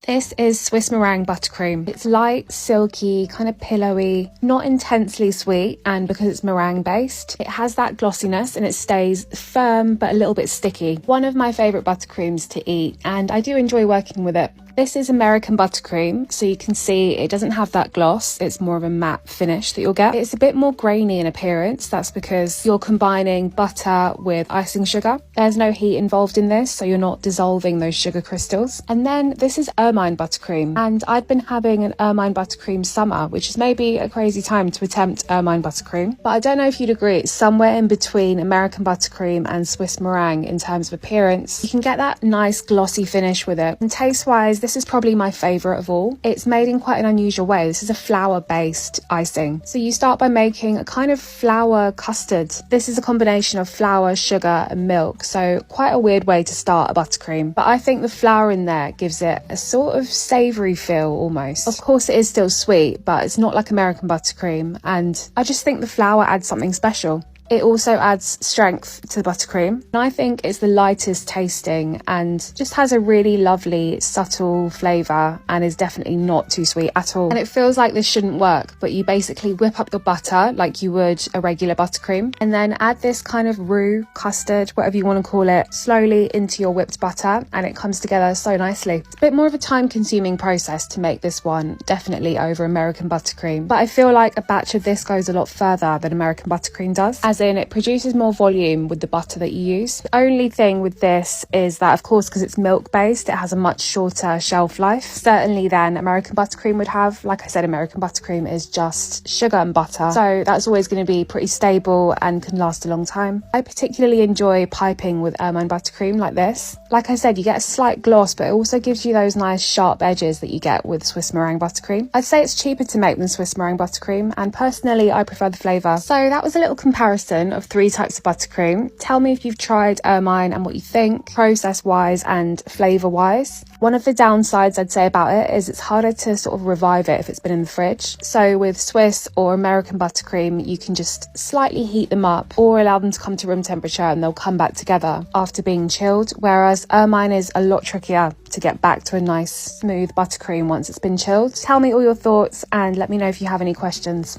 This is Swiss meringue buttercream. It's light, silky, kind of pillowy, not intensely sweet, and because it's meringue based, it has that glossiness and it stays firm but a little bit sticky. One of my favourite buttercreams to eat, and I do enjoy working with it. This is American buttercream, so you can see it doesn't have that gloss. It's more of a matte finish that you'll get. It's a bit more grainy in appearance. That's because you're combining butter with icing sugar. There's no heat involved in this, so you're not dissolving those sugar crystals. And then this is Ermine buttercream, and I'd been having an Ermine buttercream summer, which is maybe a crazy time to attempt Ermine buttercream. But I don't know if you'd agree, it's somewhere in between American buttercream and Swiss meringue in terms of appearance. You can get that nice glossy finish with it. And taste-wise, this is probably my favourite of all. It's made in quite an unusual way. This is a flour-based icing. So you start by making a kind of flour custard. This is a combination of flour, sugar and milk. So quite a weird way to start a buttercream. But I think the flour in there gives it a sort of savoury feel almost. Of course it is still sweet, but it's not like American buttercream. And I just think the flour adds something special. It also adds strength to the buttercream. And I think it's the lightest tasting and just has a really lovely, subtle flavour and is definitely not too sweet at all. And it feels like this shouldn't work, but you basically whip up your butter like you would a regular buttercream and then add this kind of roux, custard, whatever you want to call it, slowly into your whipped butter and it comes together so nicely. It's a bit more of a time-consuming process to make this one, definitely over American buttercream. But I feel like a batch of this goes a lot further than American buttercream does, as in it produces more volume with the butter that you use. The only thing with this is that, of course, because it's milk based, it has a much shorter shelf life, certainly than American buttercream would have. Like I said, American buttercream is just sugar and butter, so that's always going to be pretty stable and can last a long time. I particularly enjoy piping with Ermine buttercream like this. Like I said, you get a slight gloss, but it also gives you those nice sharp edges that you get with Swiss meringue buttercream. I'd say it's cheaper to make than Swiss meringue buttercream, and personally I prefer the flavour. So that was a little comparison of 3 types of buttercream. Tell me if you've tried Ermine and what you think, process wise and flavour wise. One of the downsides I'd say about it is it's harder to sort of revive it if it's been in the fridge. So with Swiss or American buttercream, you can just slightly heat them up or allow them to come to room temperature and they'll come back together after being chilled, whereas Ermine is a lot trickier to get back to a nice smooth buttercream once it's been chilled. Tell me all your thoughts and let me know if you have any questions.